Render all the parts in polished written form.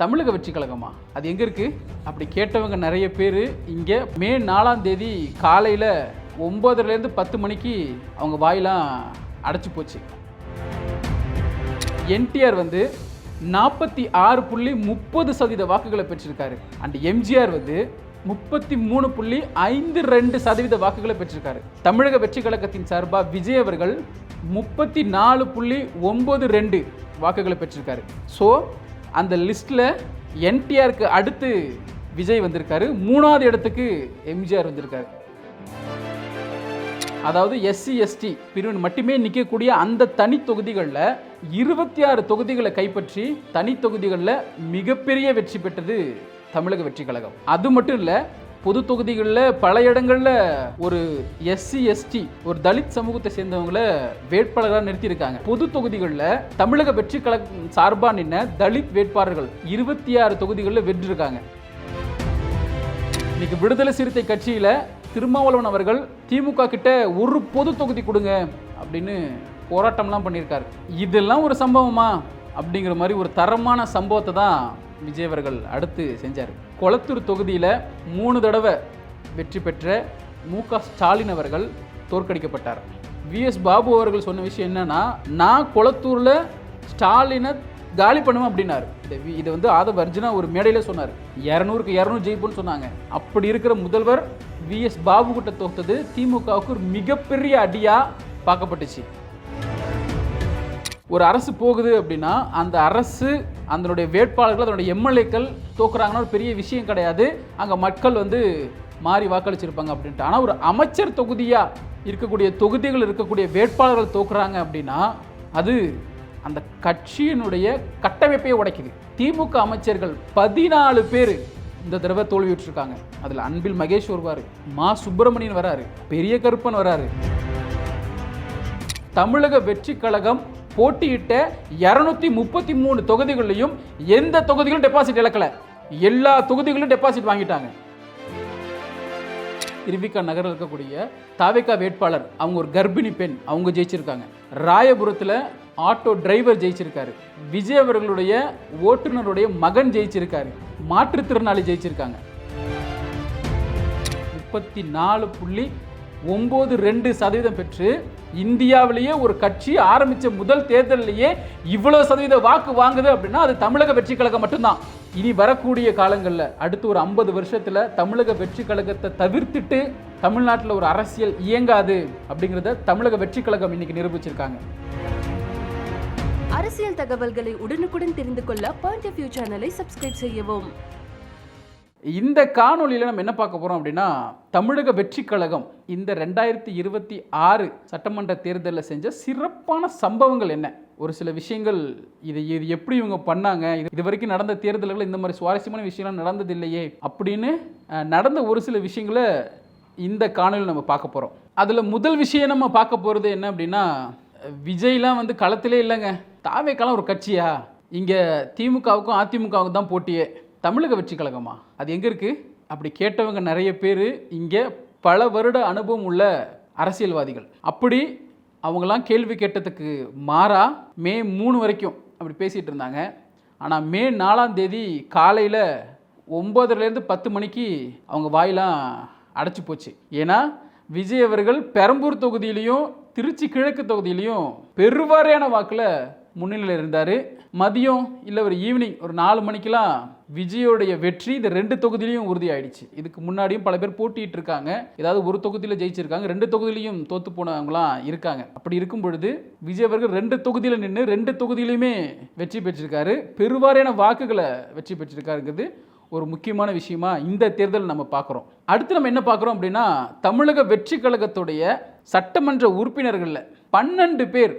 தமிழக வெற்றி கழகமா அது எங்கே இருக்குது அப்படி கேட்டவங்க நிறைய பேர். இங்கே மே 4ஆம் தேதி காலையில் 9:30லேருந்து 10 மணிக்கு அவங்க வாயிலாம் அடைச்சி போச்சு. என்டிஆர் வந்து 46.30% வாக்குகளை பெற்றிருக்காரு. அண்ட் எம்ஜிஆர் வந்து 33.52% வாக்குகளை பெற்றிருக்காரு. தமிழக வெற்றி கழகத்தின் சார்பாக விஜய் அவர்கள் 34.92 வாக்குகளை பெற்றிருக்காரு. ஸோ அந்த லிஸ்ட்டில் என்டிஆருக்கு அடுத்து விஜய் வந்திருக்காரு, 3ஆவது இடத்துக்கு எம்ஜிஆர் வந்திருக்காரு. அதாவது எஸ்சி எஸ்டி பிரிவின் மட்டுமே நிற்கக்கூடிய அந்த தனி தொகுதிகளில் 26 தொகுதிகளை கைப்பற்றி தனி தொகுதிகளில் மிகப்பெரிய வெற்றி பெற்றது தமிழக வெற்றி கழகம். அது மட்டும் இல்லை, பொது தொகுதிகளில் பல இடங்களில் ஒரு எஸ்சி எஸ்டி ஒரு தலித் சமூகத்தை சேர்ந்தவங்களை வேட்பாளராக நிறுத்தியிருக்காங்க. பொது தொகுதிகளில் தமிழக வெற்றி கழகம் சார்பாக நின்ன தலித் வேட்பாளர்கள் 26 தொகுதிகளில் வென்றிருக்காங்க. இன்னைக்கு விடுதலை சிறுத்தை கட்சியில் திருமாவளவன் அவர்கள் திமுக கிட்ட ஒரு பொது தொகுதி கொடுங்க அப்படின்னு போராட்டம்லாம் பண்ணியிருக்காரு. இதெல்லாம் ஒரு சம்பவமா அப்படிங்கிற மாதிரி ஒரு தரமான சம்பவத்தை தான் விஜய் அவர்கள் அடுத்து செஞ்சார். கொளத்தூர் தொகுதியில் 3 தடவை வெற்றி பெற்ற மு.க. ஸ்டாலின் அவர்கள் தோற்கடிக்கப்பட்டார். வி.எஸ். பாபு அவர்கள் சொன்ன விஷயம் என்னன்னா, நான் கொளத்தூரில் ஸ்டாலினை காலி பண்ணுவேன் அப்படின்னாரு. இதை வந்து ஆதவ அர்ஜுனா ஒரு மேடையில் சொன்னார். 200க்கு 200 ஜெயிப்புன்னு சொன்னாங்க. அப்படி இருக்கிற முதல்வர் வி.எஸ். பாபு கிட்ட தோற்றது திமுகவுக்கு ஒரு மிகப்பெரிய அடியாக பார்க்கப்பட்டுச்சு. ஒரு அரசு போகுது அப்படின்னா அந்த அரசு அதனுடைய வேட்பாளர்கள் அதனுடைய எம்எல்ஏக்கள் தோக்குறாங்கன்னா ஒரு பெரிய விஷயம் கிடையாது. அங்கே மக்கள் வந்து மாறி வாக்களிச்சிருப்பாங்க அப்படின்ட்டு. ஆனால் ஒரு அமைச்சர் தொகுதியாக இருக்கக்கூடிய தொகுதிகள் இருக்கக்கூடிய வேட்பாளர்கள் தோக்குறாங்க அப்படின்னா அது அந்த கட்சியினுடைய கட்டமைப்பையே உடைக்குது. திமுக அமைச்சர்கள் 14 பேர் இந்த தடவை தோல்வியுற்றிருக்காங்க. அதில் அன்பில் மகேஷ் வருவார், மா சுப்பிரமணியன் வராரு, பெரிய கருப்பன் வராரு. தமிழக வெற்றி கழகம் போட்டியிட்ட 233 தொகுதிகளிலையும் எந்த தொகுதிகளும் டெபாசிட் இழக்கல. எல்லா தொகுதிகளும் டெபாசிட் வாங்கிட்டாங்க. திருவிக நகரில் இருக்கக்கூடிய தாவேகா வேட்பாளர் அவங்க ஒரு கர்ப்பிணி பெண், அவங்க ஜெயிச்சிருக்காங்க. ராயபுரத்தில் ஆட்டோ டிரைவர் ஜெயிச்சிருக்காரு. விஜய் அவர்களுடைய ஓட்டுநருடைய மகன் ஜெயிச்சிருக்காரு. மாற்றுத்திறனாளி ஜெயிச்சிருக்காங்க. 34.92% பெற்று இந்தியாவிலேயே ஒரு கட்சி ஆரம்பித்த முதல் தேர்தலிலேயே இவ்வளவு சதவீத வாக்கு வாங்குது அப்படின்னா அது தமிழக வெற்றி கழகம் மட்டும்தான். இனி வரக்கூடிய காலங்களில் அடுத்து ஒரு 50 வருஷத்தில் தமிழக வெற்றி கழகத்தை தவிர்த்துட்டு தமிழ்நாட்டில் ஒரு அரசியல் இயங்காது அப்படிங்கிறத தமிழக வெற்றி கழகம் இன்னைக்கு நிரூபிச்சிருக்காங்க. அரசியல் தகவல்களை உடனுக்குடன் தெரிந்து கொள்ள பாயிண்ட் ஆஃப் வியூ சேனலை சப்ஸ்கிரைப் செய்யவும். இந்த காணொலியில் நம்ம என்ன பார்க்க போகிறோம் அப்படின்னா, தமிழக வெற்றி கழகம் இந்த 2026 சட்டமன்ற தேர்தலில் செஞ்ச சிறப்பான சம்பவங்கள் என்ன, ஒரு சில விஷயங்கள், இது எப்படி இவங்க பண்ணாங்க, இது வரைக்கும் நடந்த தேர்தல்கள் இந்த மாதிரி சுவாரஸ்யமான விஷயம்லாம் நடந்தது இல்லையே அப்படின்னு நடந்த ஒரு சில விஷயங்களை இந்த காணொலியில் நம்ம பார்க்க போகிறோம். அதில் முதல் விஷயம் நம்ம பார்க்க போகிறது என்ன அப்படின்னா, விஜய்லாம் வந்து களத்திலே இல்லைங்க. தாவேக்காலாம் ஒரு கட்சியா? இங்கே திமுகவுக்கும் அதிமுகவுக்கும் தான் போட்டியே. தமிழக வெற்றி கழகமா அது எங்கே இருக்குது அப்படி கேட்டவங்க நிறைய பேர். இங்கே பல வருட அனுபவம் உள்ள அரசியல்வாதிகள். அப்படி அவங்களாம் கேள்வி கேட்டதுக்கு மாறா மே 3 வரைக்கும் அப்படி பேசிகிட்டு இருந்தாங்க. ஆனால் மே 4ஆம் தேதி காலையில் 9:30லேருந்து 10 மணிக்கு அவங்க வாயிலாம் அடைச்சி போச்சு. ஏன்னா விஜய் அவர்கள் பெரம்பூர் தொகுதியிலையும் திருச்சி கிழக்கு தொகுதியிலையும் பெருவாரியான வாக்கில் முன்னிலையில் இருந்தார். மதியம் இல்லை ஒரு ஈவினிங் ஒரு 4 மணிக்கெலாம் விஜயோடைய வெற்றி இந்த 2 தொகுதியிலையும் உறுதி ஆயிடுச்சு. இதுக்கு முன்னாடியும் பல பேர் போட்டிட்டு இருக்காங்க. ஏதாவது ஒரு தொகுதியில் ஜெயிச்சிருக்காங்க, 2 தொகுதியிலையும் தோற்று போனவங்களாம் இருக்காங்க. அப்படி இருக்கும் பொழுது விஜய் அவர்கள் 2 தொகுதியில் நின்று 2 தொகுதியிலையுமே வெற்றி பெற்றிருக்காரு. பெருவாரியான வாக்குகளை வெற்றி பெற்றிருக்காருங்கிறது ஒரு முக்கியமான விஷயமா இந்த தேர்தல் நம்ம பார்க்குறோம். அடுத்து நம்ம என்ன பார்க்குறோம் அப்படின்னா, தமிழக வெற்றி கழகத்துடைய சட்டமன்ற உறுப்பினர்களில் 12 பேர்,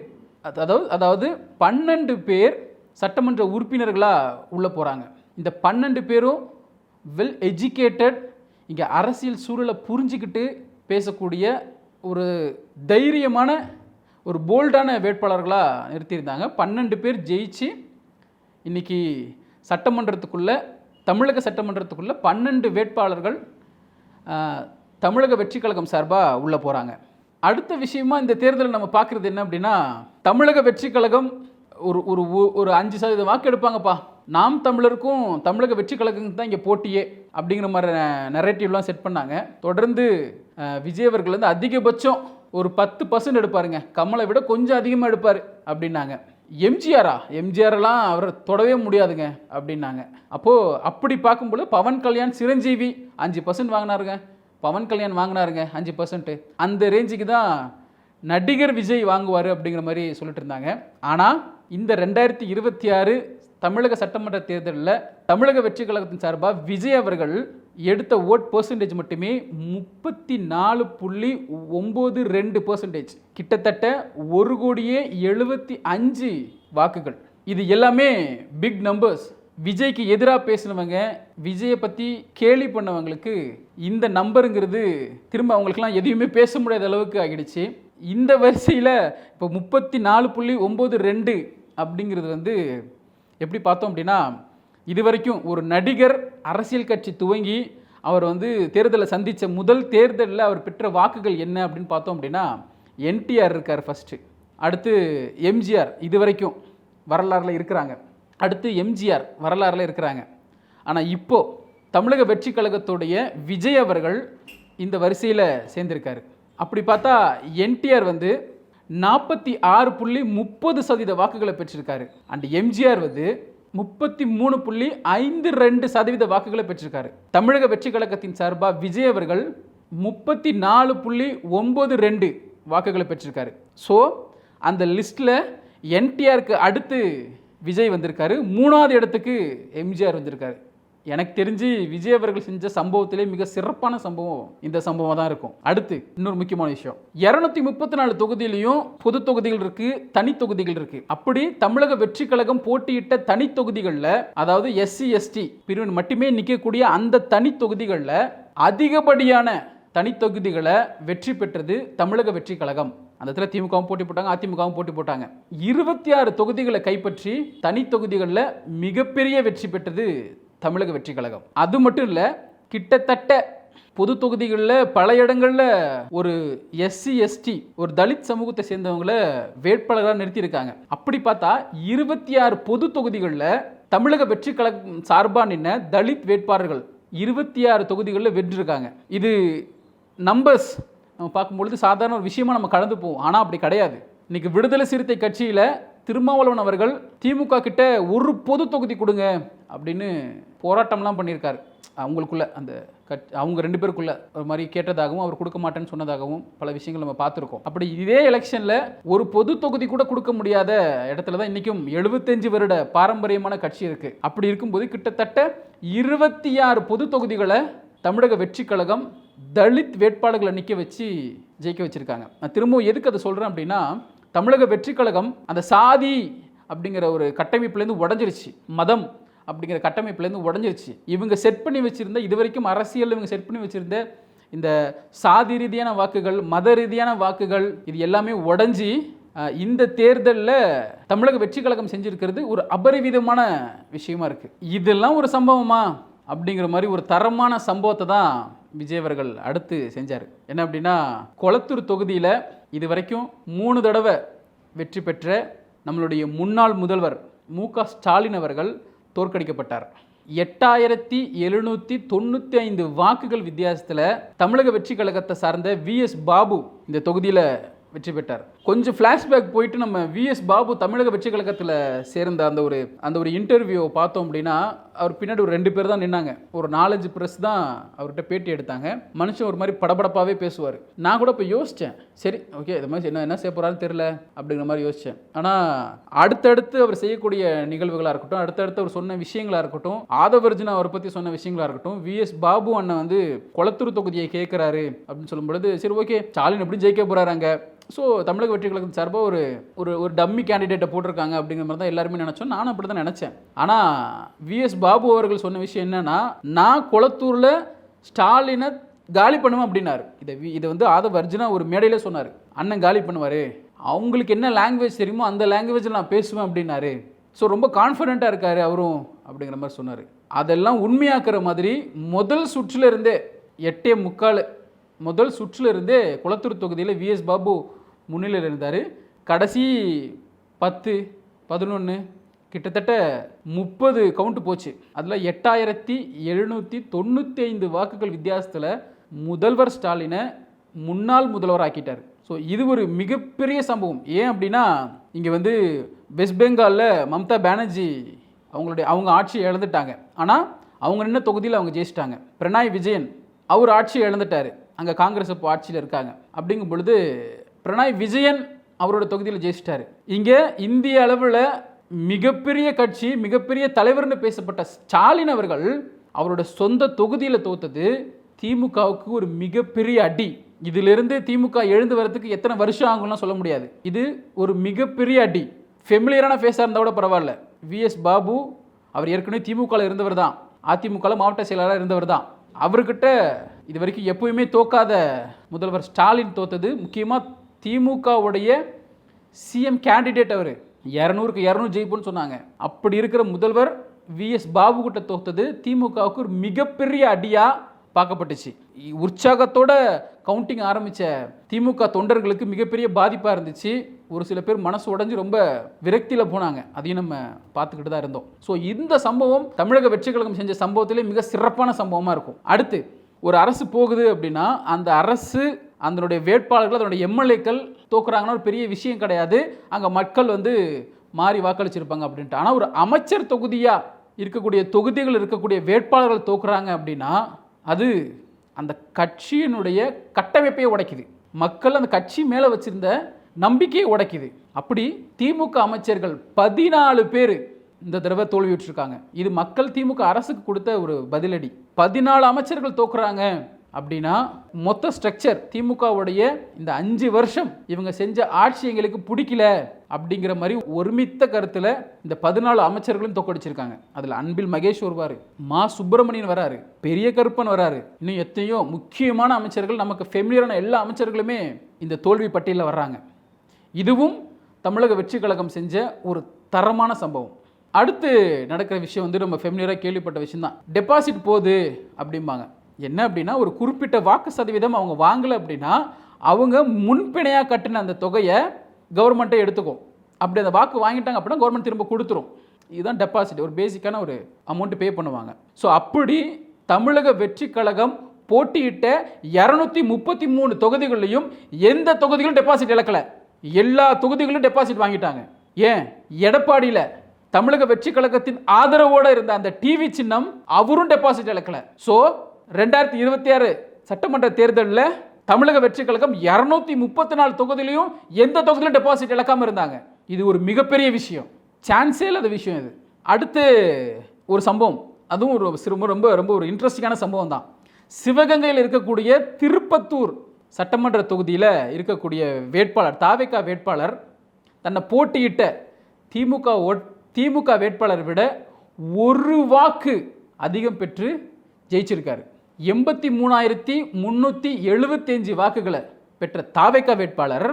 அதாவது 12 பேர் சட்டமன்ற உறுப்பினர்களாக உள்ளே போகிறாங்க. இந்த 12 பேரும் வெல் எஜுகேட்டட், இங்கே அரசியல் சூழலை புரிஞ்சுக்கிட்டு பேசக்கூடிய ஒரு தைரியமான ஒரு போல்டான வேட்பாளர்களாக நிறுத்தியிருந்தாங்க. 12 பேர் ஜெயிச்சு இன்றைக்கி சட்டமன்றத்துக்குள்ளே, தமிழக சட்டமன்றத்துக்குள்ளே 12 வேட்பாளர்கள் தமிழக வெற்றி கழகம் சார்பாக உள்ளே போகிறாங்க. அடுத்த விஷயமா இந்த தேர்தலில் நம்ம பார்க்குறது என்ன அப்படின்னா, தமிழக வெற்றி கழகம் ஒரு 5% வாக்கு எடுப்பாங்கப்பா நாம் தமிழருக்கும் தமிழக வெற்றி கழகத்துக்கு தான் இங்கே போட்டியே அப்படிங்கிற மாதிரி நரேட்டிவ்லாம் செட் பண்ணாங்க. தொடர்ந்து விஜய் அவர்கள் வந்து அதிகபட்சம் ஒரு 10% எடுப்பாருங்க, கமலை விட கொஞ்சம் அதிகமாக எடுப்பார் அப்படின்னாங்க. எம்ஜிஆர்லாம் அவரை தொடவே முடியாதுங்க அப்படின்னாங்க. அப்போது அப்படி பார்க்கும்போது பவன் கல்யாண் சிரஞ்சீவி 5% வாங்கினாருங்க, பவன் கல்யாண் வாங்கினாருங்க 5%. அந்த ரேஞ்சுக்கு தான் நடிகர் விஜய் வாங்குவார் அப்படிங்கிற மாதிரி சொல்லிட்டு இருந்தாங்க. ஆனால் இந்த 2026 தமிழக சட்டமன்ற தேர்தலில் தமிழக வெற்றி கழகத்தின் சார்பாக விஜய் அவர்கள் எடுத்த ஓட் பெர்சன்டேஜ் மட்டுமே 34.92%, கிட்டத்தட்ட 1,75,00,000 வாக்குகள். இது எல்லாமே பிக் நம்பர்ஸ். விஜய்க்கு எதிராக பேசினவங்க, விஜயை பற்றி கேலி பண்ணவங்களுக்கு இந்த நம்பருங்கிறது திரும்ப அவங்களுக்குலாம் எதையுமே பேச முடியாத அளவுக்கு ஆகிடுச்சு. இந்த வரிசையில் இப்போ 34.92 அப்படிங்கிறது வந்து எப்படி பார்த்தோம் அப்படின்னா, இது வரைக்கும் ஒரு நடிகர் அரசியல் கட்சி துவங்கி அவர் வந்து தேர்தலை சந்தித்த முதல் தேர்தலில் அவர் பெற்ற வாக்குகள் என்ன அப்படின்னு பார்த்தோம் அப்படின்னா, என்டிஆர் இருக்கார் ஃபஸ்ட்டு, அடுத்து எம்ஜிஆர் இது வரைக்கும் வரலாறில் இருக்கிறாங்க, அடுத்து எம்ஜிஆர் வரலாறில் இருக்கிறாங்க. ஆனால் இப்போது தமிழக வெற்றி கழகத்துடைய விஜய் அவர்கள் இந்த வரிசையில் சேர்ந்திருக்காரு. அப்படி பார்த்தா என்டிஆர் வந்து 46.30% வாக்குகளை பெற்றிருக்காரு. அண்ட் எம்ஜிஆர் வந்து 33.52% வாக்குகளை பெற்றிருக்காரு. தமிழக வெற்றி கழகத்தின் சார்பாக விஜய் அவர்கள் 34.92 வாக்குகளை பெற்றிருக்காரு. ஸோ அந்த லிஸ்ட்டில் என்டிஆருக்கு அடுத்து விஜய் வந்திருக்காரு, 3வது இடத்துக்கு எம்ஜிஆர் வந்திருக்காரு. எனக்கு தெரிஞ்சு விஜய் அவர்கள் செஞ்ச சம்பவத்திலே மிக சிறப்பான சம்பவம் இந்த சம்பவம் தான் இருக்கும். அடுத்து இன்னொரு முக்கியமான விஷயம், 234 தொகுதியிலையும் பொது தொகுதிகள் இருக்கு, தனி தொகுதிகள் இருக்கு. அப்படி தமிழக வெற்றி கழகம் போட்டியிட்ட தனி தொகுதிகளில், அதாவது SC ST பிரிவின் மட்டுமே நிற்கக்கூடிய அந்த தனி தொகுதிகளில் அதிகப்படியான தனி தொகுதிகளை வெற்றி பெற்றது தமிழக வெற்றி கழகம். அந்த இடத்துல திமுகவும் போட்டி போட்டாங்க, அதிமுகவும் போட்டி போட்டாங்க. 26 தொகுதிகளை கைப்பற்றி தனி தொகுதிகளில் மிகப்பெரிய வெற்றி பெற்றது தமிழக வெற்றி கழகம். அது மட்டும் இல்லை, கிட்டத்தட்ட பொது தொகுதிகளில் பல இடங்களில் ஒரு SC ST ஒரு தலித் சமூகத்தை சேர்ந்தவங்களை வேட்பாளராக நிறுத்தியிருக்காங்க. அப்படி பார்த்தா 26 பொது தொகுதிகளில் தமிழக வெற்றி கழகம் சார்பாக நின்ன தலித் வேட்பாளர்கள் 26 தொகுதிகளில் வென்றிருக்காங்க. இது நம்பர்ஸ் நம்ம பார்க்கும்பொழுது சாதாரண ஒரு விஷயமா நம்ம கடந்து போவோம். ஆனால் அப்படி கிடையாது. இன்னைக்கு விடுதலை சிறுத்தை கட்சியில் திருமாவளவன் அவர்கள் திமுக கிட்ட ஒரு பொது தொகுதி கொடுங்க அப்படின்னு போராட்டம்லாம் பண்ணியிருக்காரு. அவங்களுக்குள்ள அந்த அவங்க 2 பேருக்குள்ள ஒரு மாதிரி கேட்டதாகவும் அவர் கொடுக்க மாட்டேன்னு சொன்னதாகவும் பல விஷயங்கள் நம்ம பார்த்துருக்கோம். அப்படி இதே எலெக்ஷனில் ஒரு பொது தொகுதி கூட கொடுக்க முடியாத இடத்துல தான் இன்றைக்கும் 75 வருட பாரம்பரியமான கட்சி இருக்குது. அப்படி இருக்கும்போது கிட்டத்தட்ட 26 பொது தொகுதிகளை தமிழக வெற்றி கழகம் தலித் வேட்பாளர்களை நிற்க வச்சு ஜெயிக்க வச்சுருக்காங்க. நான் திரும்பவும் எதுக்கு அதை சொல்கிறேன் அப்படின்னா, தமிழக வெற்றி கழகம் அந்த சாதி அப்படிங்கிற ஒரு கட்டமைப்புலேருந்து உடஞ்சிருச்சு, மதம் அப்படிங்கிற கட்டமைப்புலேருந்து உடஞ்சிருச்சு. இவங்க செட் பண்ணி வச்சுருந்த, இது வரைக்கும் அரசியல் இவங்க செட் பண்ணி வச்சுருந்த இந்த சாதி ரீதியான வாக்குகள், மத ரீதியான வாக்குகள், இது எல்லாமே உடஞ்சி இந்த தேர்தலில் தமிழக வெற்றி கழகம் செஞ்சுருக்கிறது ஒரு அபரிவிதமான விஷயமா இருக்குது. இதெல்லாம் ஒரு சம்பவமா அப்படிங்கிற மாதிரி ஒரு தரமான சம்பவத்தை தான் விஜய் அவர்கள் அடுத்து செஞ்சார். என்ன அப்படின்னா, கொளத்தூர் தொகுதியில் இது வரைக்கும் 3 தடவை வெற்றி பெற்ற நம்மளுடைய முன்னாள் முதல்வர் மு.க. ஸ்டாலின் அவர்கள் தோற்கடிக்கப்பட்டார். 8795 வாக்குகள் வித்தியாசத்தில் தமிழக வெற்றி கழகத்தை சார்ந்த VS பாபு இந்த தொகுதியில் வெற்றி பெற்றார். கொஞ்சம் ஃப்ளாஷ்பேக் போயிட்டு நம்ம VS பாபு தமிழக வெற்றி கழகத்தில் சேர்ந்த அந்த ஒரு இன்டர்வியூவை பார்த்தோம் அப்படின்னா, அவர் பின்னாடி ஒரு 2 பேர் தான் நின்னாங்க. ஒரு 4-5 ப்ரெஸ் தான் அவர்கிட்ட பேட்டி எடுத்தாங்க. மனுஷன் ஒரு மாதிரி படபடப்பாகவே பேசுவார். நான் கூட இப்போ யோசித்தேன், சரி ஓகே இது மாதிரி என்ன செய்ய போகிறான்னு தெரில அப்படிங்கிற மாதிரி யோசித்தேன். ஆனால் அடுத்தடுத்து அவர் செய்யக்கூடிய நிகழ்வுகளாக இருக்கட்டும், அடுத்தடுத்து அவர் சொன்ன விஷயங்களாக இருக்கட்டும், ஆதவர்ஜுனா அவரை பற்றி சொன்ன விஷயங்களாக இருக்கட்டும், VS பாபு அண்ணன் வந்து கொளத்தூர் தொகுதியை கேட்குறாரு அப்படின்னு சொல்லும்பொழுது, சரி ஓகே ஸ்டாலின் எப்படி ஜெயிக்க போகிறாங்க, ஸோ தமிழக வெற்றி கழகத்தின் சார்பாக ஒரு டம்மி கேண்டிடேட்டை போட்டிருக்காங்க அப்படிங்கிற மாதிரி தான் எல்லாருமே நினச்சோம். நானும் அப்படி தான் நினச்சேன். ஆனால் VS பாபு அவர்கள் சொன்ன விஷயம் என்னன்னா, நான் கொளத்தூரில் ஸ்டாலினை காலி பண்ணுவேன் அப்படின்னாரு. இதை வந்து ஆதவர்ஜுனா ஒரு மேடையில் சொன்னார். அண்ணன் காலி பண்ணுவார், அவங்களுக்கு என்ன லாங்குவேஜ் தெரியுமோ அந்த லாங்குவேஜில் நான் பேசுவேன் அப்படின்னாரு. ஸோ ரொம்ப கான்ஃபிடென்ட்டாக இருக்கார் அவரும் அப்படிங்கிற மாதிரி சொன்னார். அதெல்லாம் உண்மையாக்குற மாதிரி முதல் சுற்றில் இருந்தே 8:45 முதல் சுற்றில் இருந்தே கொளத்தூர் தொகுதியில் VS பாபு முன்னிலையில் இருந்தார். கடைசி 10-11 கிட்டத்தட்ட 30 கவுண்ட் போச்சு. அதில் 8795 வாக்குகள் வித்தியாசத்தில் முதல்வர் ஸ்டாலினை முன்னாள் முதல்வர் ஆக்கிட்டார். ஸோ இது ஒரு மிகப்பெரிய சம்பவம். ஏன் அப்படின்னா இங்கே வந்து வெஸ்ட் பெங்காலில் மம்தா பானர்ஜி அவங்க ஆட்சியை இழந்துட்டாங்க. ஆனால் அவங்க நின்ன தொகுதியில் அவங்க ஜெயிச்சிட்டாங்க. பினராயி விஜயன் அவர் ஆட்சியை இழந்துட்டார். அங்கே காங்கிரஸ் இப்போ ஆட்சியில் இருக்காங்க. அப்படிங்கும் பொழுது பினராயி விஜயன் அவரோட தொகுதியில் ஜெயிச்சிட்டாரு. இங்கே இந்திய அளவில் மிகப்பெரிய கட்சி, மிகப்பெரிய தலைவர்னு பேசப்பட்ட ஸ்டாலின் அவர்கள் அவரோட சொந்த தொகுதியில் தோத்தது திமுகவுக்கு ஒரு மிகப்பெரிய அடி. இதிலிருந்து திமுக எழுந்து வரதுக்கு எத்தனை வருஷம் ஆகும்லாம் சொல்ல முடியாது. இது ஒரு மிகப்பெரிய அடி. ஃபெமிலியரான ஃபேஸாக இருந்தால் கூட பரவாயில்ல. விஎஸ் பாபு அவர் ஏற்கனவே திமுகவில் இருந்தவர் தான், அதிமுகவில் மாவட்ட செயலாளராக இருந்தவர் தான். அவர்கிட்ட இது வரைக்கும் எப்பவுமே தோக்காத முதல்வர் ஸ்டாலின் தோத்தது முக்கியமாக திமுகவுடைய சிஎம் கேண்டிடேட். அவர் 200க்கு 200 ஜெயிப்புன்னு சொன்னாங்க. அப்படி இருக்கிற முதல்வர் விஎஸ் பாபு கிட்ட தோத்தது திமுகவுக்கு ஒரு மிகப்பெரிய அடியாக பார்க்கப்பட்டுச்சு. உற்சாகத்தோட கவுண்டிங் ஆரம்பித்த திமுக தொண்டர்களுக்கு மிகப்பெரிய பாதிப்பாக இருந்துச்சு. ஒரு சில பேர் மனசு உடைஞ்சு ரொம்ப விரக்தியில் போனாங்க. அதையும் நம்ம பார்த்துக்கிட்டு தான் இருந்தோம். ஸோ இந்த சம்பவம் தமிழக வெற்றி கழகம் செஞ்ச சம்பவத்திலே மிக சிறப்பான சம்பவமாக இருக்கும். அடுத்து ஒரு அரசு போகுது அப்படின்னா அந்த அரசு அதனுடைய வேட்பாளர்கள் அதனுடைய எம்எல்ஏக்கள் தோக்குறாங்கன்னா ஒரு பெரிய விஷயம் கிடையாது. அங்கே மக்கள் வந்து மாறி வாக்களிச்சிருப்பாங்க அப்படின்ட்டு. ஆனால் ஒரு அமைச்சர் தொகுதியாக இருக்கக்கூடிய தொகுதிகள் இருக்கக்கூடிய வேட்பாளர்கள் தோக்குறாங்க அப்படின்னா அது அந்த கட்சியினுடைய கட்டமைப்பையே உடைக்குது. மக்கள் அந்த கட்சி மேலே வச்சிருந்த நம்பிக்கையை உடைக்குது. அப்படி திமுக அமைச்சர்கள் 14 பேர் இந்த தடவை தோல்வியுற்றிருக்காங்க. இது மக்கள் திமுக அரசுக்கு கொடுத்த ஒரு பதிலடி. 14 அமைச்சர்கள் தோக்குறாங்க அப்படின்னா மொத்த ஸ்ட்ரக்சர் திமுகவுடைய இந்த 5 வருஷம் இவங்க செஞ்ச ஆட்சி எங்களுக்கு பிடிக்கல அப்படிங்கிற மாதிரி ஒருமித்த கருத்தில் இந்த 14 அமைச்சர்களும் தோக்கடிச்சிருக்காங்க. அதில் அன்பில் மகேஷ் வருவார், மா சுப்பிரமணியன் வராரு, பெரிய கருப்பன் வராரு, இன்னும் எத்தனையோ முக்கியமான அமைச்சர்கள், நமக்கு ஃபெமிலியரான எல்லா அமைச்சர்களுமே இந்த தோல்வி பட்டியலில் வர்றாங்க. இதுவும் தமிழக வெற்றி கழகம் செஞ்ச ஒரு தரமான சம்பவம். அடுத்து நடக்கிற விஷயம் வந்து நம்ம ஃபெமிலியராக கேள்விப்பட்ட விஷயம் தான். டெபாசிட் போகுது அப்படிம்பாங்க. என்ன அப்படின்னா ஒரு குறிப்பிட்ட வாக்கு சதவீதம் அவங்க வாங்கலை அப்படின்னா அவங்க முன்பிணையாக கட்டின அந்த தொகையை கவர்மெண்ட்டே எடுத்துக்கும். அப்படி அந்த வாக்கு வாங்கிட்டாங்க அப்படின்னா கவர்மெண்ட் திரும்ப கொடுத்துரும். இதுதான் டெபாசிட். ஒரு பேசிக்கான ஒரு அமௌண்ட் பே பண்ணுவாங்க. ஸோ அப்படி தமிழக வெற்றி கழகம் போட்டியிட்ட 233 தொகுதிகளிலையும் எந்த தொகுதிகளும் டெபாசிட் இழக்கலை. எல்லா தொகுதிகளும் டெபாசிட் வாங்கிட்டாங்க. ஏன் எடப்பாடியில் தமிழக வெற்றி கழகத்தின் ஆதரவோடு இருந்த அந்த டிவி சின்னம் அவரும் டெபாசிட் இழக்கலை. ஸோ 2026 சட்டமன்ற தேர்தலில் தமிழக வெற்றி கழகம் 234 தொகுதியிலையும் எந்த தொகுதியிலும் டெபாசிட் இழக்காமல் இருந்தாங்க. இது ஒரு மிகப்பெரிய விஷயம், சான்ஸே இல்லாத விஷயம் இது. அடுத்து ஒரு சம்பவம், அதுவும் ஒரு ரொம்ப ரொம்ப ஒரு இன்ட்ரெஸ்டிங்கான சம்பவம் தான். சிவகங்கையில் இருக்கக்கூடிய திருப்பத்தூர் சட்டமன்ற தொகுதியில் இருக்கக்கூடிய வேட்பாளர், தாவேகா வேட்பாளர் தன்னை போட்டியிட்ட திமுக வேட்பாளரை விட ஒரு வாக்கு அதிகம் பெற்று ஜெயிச்சிருக்காரு. 83,375 வாக்குகளை பெற்ற தாவேகா வேட்பாளர்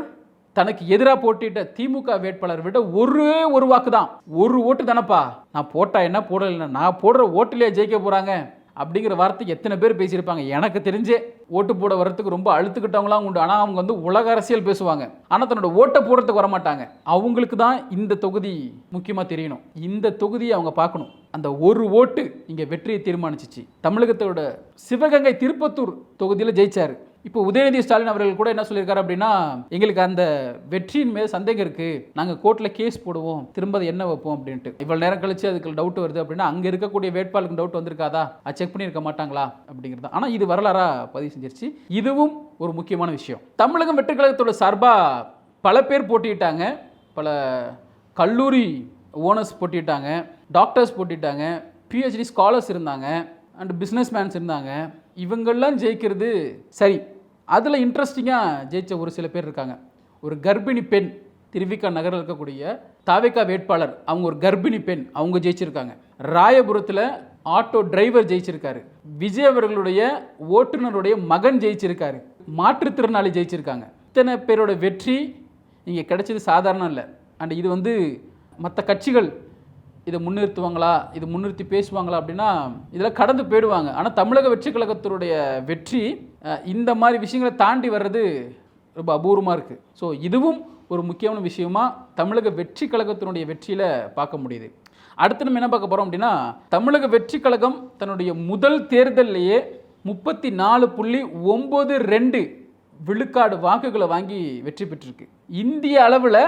தனக்கு எதிராக போட்டியிட்ட திமுக வேட்பாளர் விட ஒரே ஒரு வாக்கு தான். ஒரு ஓட்டு தானப்பா, நான் போட்டா என்ன போடலைன்னா நான் போடுற ஓட்டுலேயே ஜெயிக்க போகிறாங்க அப்படிங்கிற வார்த்தைக்கு எத்தனை பேர் பேசியிருப்பாங்க. எனக்கு தெரிஞ்சே ஓட்டு போட வர்றதுக்கு ரொம்ப அழுத்துக்கிட்டவங்களாம் உண்டு. ஆனால் அவங்க வந்து உலக அரசியல் பேசுவாங்க, ஆனால் தன்னோட ஓட்டை போடுறதுக்கு வரமாட்டாங்க. அவங்களுக்கு தான் இந்த தொகுதி முக்கியமாக தெரியணும். இந்த தொகுதியை அவங்க பார்க்கணும். அந்த ஒரு ஓட்டு இங்கே வெற்றியை தீர்மானிச்சிச்சு. தமிழகத்தோட சிவகங்கை திருப்பத்தூர் தொகுதியில் ஜெயிச்சார். இப்போ உதயநிதி ஸ்டாலின் அவர்கள் கூட என்ன சொல்லியிருக்காரு அப்படின்னா, எங்களுக்கு அந்த வெற்றியின் மீது சந்தேகம் இருக்குது, நாங்கள் கோர்ட்டில் கேஸ் போடுவோம், திரும்ப அதை என்ன வைப்போம் அப்படின்ட்டு. இவ்வளோ நேரம் கழிச்சு அதுக்கு டவுட் வருது அப்படின்னா அங்கே இருக்கக்கூடிய வேட்பாளருக்கு டவுட் வந்திருக்காதா, அது செக் பண்ணியிருக்க மாட்டாங்களா அப்படிங்கிறது. ஆனால் இது வரலாறாக பதிவு செஞ்சிருச்சு. இதுவும் ஒரு முக்கியமான விஷயம். தமிழகம் வெற்றி கழகத்தோட சார்பாக பல பேர் போட்டியிட்டாங்க. பல கல்லூரி ஓனர்ஸ் போட்டிட்டாங்க, டாக்டர்ஸ் போட்டிட்டாங்க, பிஹெச்டி ஸ்காலர்ஸ் இருந்தாங்க, அண்ட் பிஸ்னஸ் மேன்ஸ் இருந்தாங்க. இவங்கெல்லாம் ஜெயிக்கிறது சரி. அதில் இன்ட்ரெஸ்டிங்காக ஜெயிச்ச ஒரு சில பேர் இருக்காங்க. ஒரு கர்ப்பிணி பெண், திருவிக நகரில் இருக்கக்கூடிய தாவேகா வேட்பாளர், அவங்க ஒரு கர்ப்பிணி பெண், அவங்க ஜெயிச்சிருக்காங்க. ராயபுரத்தில் ஆட்டோ டிரைவர் ஜெயிச்சிருக்காரு. விஜய் அவர்களுடைய ஓட்டுநருடைய மகன் ஜெயிச்சிருக்காரு. மாற்றுத்திறனாளி ஜெயிச்சிருக்காங்க. இத்தனை பேரோட வெற்றி இங்கே கிடைச்சது சாதாரணம் இல்லை. அண்ட் இது வந்து மற்ற கட்சிகள் இதை முன்னிறுத்துவாங்களா, இது முன்னிறுத்தி பேசுவாங்களா அப்படின்னா இதில் கடந்து போயிடுவாங்க. ஆனால் தமிழக வெற்றி கழகத்தினுடைய வெற்றி இந்த மாதிரி விஷயங்களை தாண்டி வர்றது ரொம்ப அபூர்வமாக இருக்குது. ஸோ இதுவும் ஒரு முக்கியமான விஷயமா தமிழக வெற்றி கழகத்தினுடைய வெற்றியில் பார்க்க முடியுது. அடுத்து நம்ம என்ன பார்க்க போகிறோம் அப்படின்னா, தமிழக வெற்றி கழகம் தன்னுடைய முதல் தேர்தலிலேயே 34.92 விழுக்காடு வாக்குகளை வாங்கி வெற்றி பெற்றிருக்கு. இந்திய அளவில்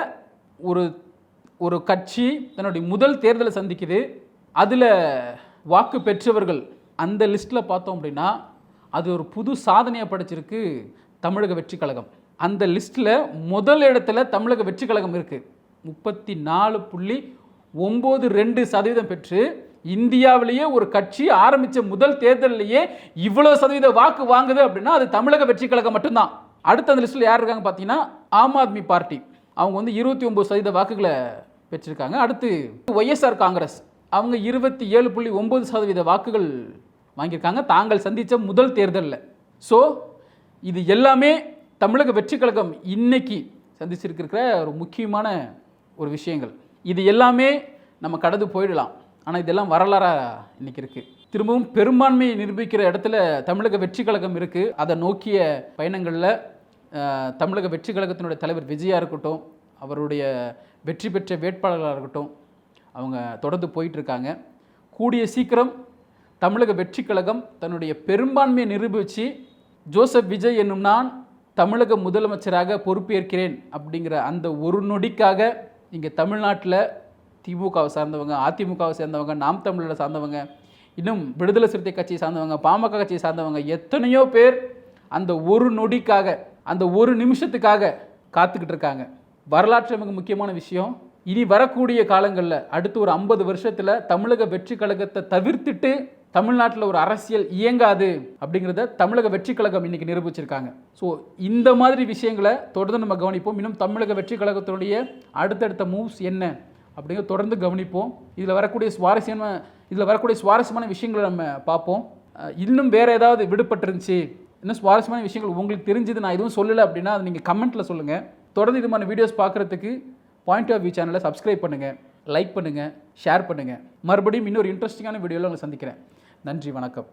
ஒரு கட்சி தன்னுடைய முதல் தேர்தலை சந்திக்குது. அதில் வாக்கு பெற்றவர்கள் அந்த லிஸ்ட்டில் பார்த்தோம் அப்படின்னா அது ஒரு புது சாதனையை படைச்சிருக்கு தமிழக வெற்றி கழகம். அந்த லிஸ்ட்டில் முதல் இடத்துல தமிழக வெற்றி கழகம் இருக்குது. 34.92% பெற்று இந்தியாவிலேயே ஒரு கட்சி ஆரம்பித்த முதல் தேர்தலிலேயே இவ்வளோ சதவீத வாக்கு வாங்குது அப்படின்னா அது தமிழக வெற்றி கழகம் மட்டும்தான். அடுத்த அந்த லிஸ்ட்டில் யார் இருக்காங்க பார்த்தீங்கன்னா, ஆம் ஆத்மி பார்ட்டி. அவங்க 29% வாக்குகளை பெற்றிருக்காங்க. அடுத்து ஒய்எஸ்ஆர் காங்கிரஸ், அவங்க 27.9% வாக்குகள் வாங்கியிருக்காங்க தாங்கள் சந்தித்த முதல் தேர்தலில். ஸோ இது எல்லாமே தமிழக வெற்றி கழகம் இன்னைக்கு சந்திச்சிருக்கிற ஒரு முக்கியமான ஒரு விஷயங்கள். இது எல்லாமே நம்ம கடந்து போயிடலாம், ஆனால் இதெல்லாம் வரலாறாக இன்றைக்கி இருக்குது. திரும்பவும் பெரும்பான்மையை நிரூபிக்கிற இடத்துல தமிழக வெற்றி கழகம் இருக்குது. அதை நோக்கிய பயணங்களில் தமிழக வெற்றி கழகத்தினுடைய தலைவர் விஜயா இருக்கட்டும், அவருடைய வெற்றி பெற்ற வேட்பாளர்களாக இருக்கட்டும், அவங்க தொடர்ந்து போயிட்டுருக்காங்க. கூடிய சீக்கிரம் தமிழக வெற்றி கழகம் தன்னுடைய பெரும்பான்மையை நிரூபித்து ஜோசப் விஜய் என்னும் நான் தமிழக முதலமைச்சராக பொறுப்பேற்கிறேன் அப்படிங்கிற அந்த ஒரு நொடிக்காக இங்கே தமிழ்நாட்டில் திமுகவை சார்ந்தவங்க, அதிமுகவை சேர்ந்தவங்க, நாம் தமிழரை சார்ந்தவங்க, இன்னும் விடுதலை சிறுத்தை கட்சியை சார்ந்தவங்க, பாமக கட்சியை சார்ந்தவங்க எத்தனையோ பேர் அந்த ஒரு நொடிக்காக, அந்த ஒரு நிமிஷத்துக்காக காத்துக்கிட்டு இருக்காங்க. வரலாற்று மிக முக்கியமான விஷயம், இனி வரக்கூடிய காலங்களில் அடுத்து ஒரு 50 வருஷத்தில் தமிழக வெற்றி கழகத்தை தவிர்த்துட்டு தமிழ்நாட்டில் ஒரு அரசியல் இயங்காது அப்படிங்கிறத தமிழக வெற்றி கழகம் இன்றைக்கி நிரூபிச்சிருக்காங்க. ஸோ இந்த மாதிரி விஷயங்களை தொடர்ந்து நம்ம கவனிப்போம். இன்னும் தமிழக வெற்றி கழகத்தினுடைய அடுத்தடுத்த மூவ்ஸ் என்ன அப்படிங்கிறத தொடர்ந்து கவனிப்போம். இதில் வரக்கூடிய சுவாரஸ்யமான விஷயங்களை நம்ம பார்ப்போம். இன்னும் வேறு ஏதாவது விடுபட்டிருந்துச்சு, இன்னும் சுவாரஸ்யமான விஷயங்கள் உங்களுக்கு தெரிஞ்சது நான் எதுவும் சொல்லலை அப்படின்னா அதை நீங்கள் கமெண்ட்டில் சொல்லுங்கள். தொடர்ந்து இது மாதிரி வீடியோஸ் பார்க்குறதுக்கு பாயிண்ட் ஆஃப் வியூ சேனலை சப்ஸ்கிரைப் பண்ணுங்கள், லைக் பண்ணுங்கள், ஷேர் பண்ணுங்கள். மறுபடியும் இன்னொரு இன்ட்ரெஸ்டிங்கான வீடியோவில் உங்களை சந்திக்கிறேன். நன்றி, வணக்கம்.